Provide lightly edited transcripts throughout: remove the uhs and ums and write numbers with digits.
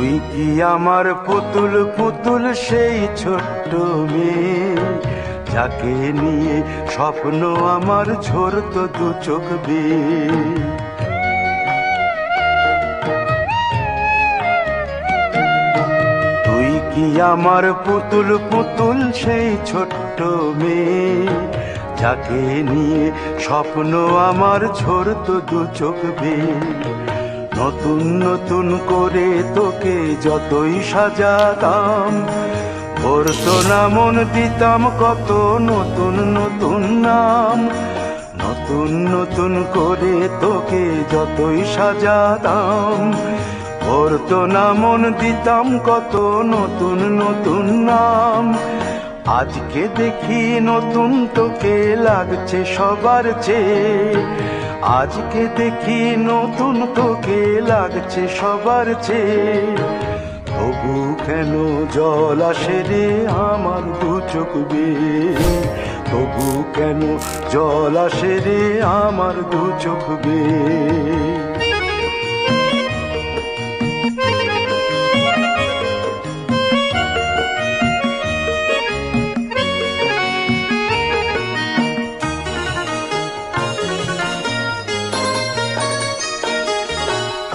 তুই কি আমার পুতুল পুতুল সেই ছোট্ট মেয়ে, যাকে নিয়ে স্বপ্ন আমার ঝরতো দু চোখ বেয়ে। তুই কি আমার পুতুল পুতুল সেই ছোট্ট মেয়ে, যাকে নিয়ে স্বপ্ন আমার ঝরতো দু চোখ বেয়ে। নতুন নতুন করে তোকে যতই সাজাতাম, ভরতো না মন, দিতাম কত নতুন নতুন নাম। নতুন নতুন করে তোকে যতই সাজাতাম, ভরতো না মন, দিতাম কত নতুন নতুন নাম। আজকে দেখি নতুন তোকে লাগছে সবার চেয়ে, আজকে দেখি নতুন তোকে লাগছে সবার চেয়ে। তবু কেন জল আসে রে আমার দু চোখ বেয়ে, তবু কেন জল আসে রে আমার দু চোখ বেয়ে।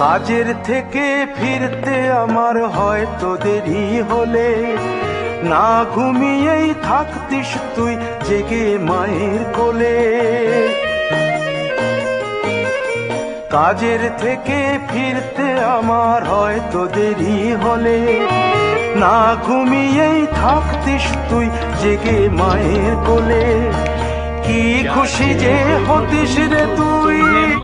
কাজের থেকে ফিরতে আমার হয়তো দেরি হলে, না ঘুমিয়েই থাকতিস তুই জেগে মায়ের কোলে। কাজের থেকে ফিরতে আমার হয়তো দেরি হলে, না ঘুমিয়েই থাকতিস তুই জেগে মায়ের কোলে। কি খুশি যে হতিস রে তুই।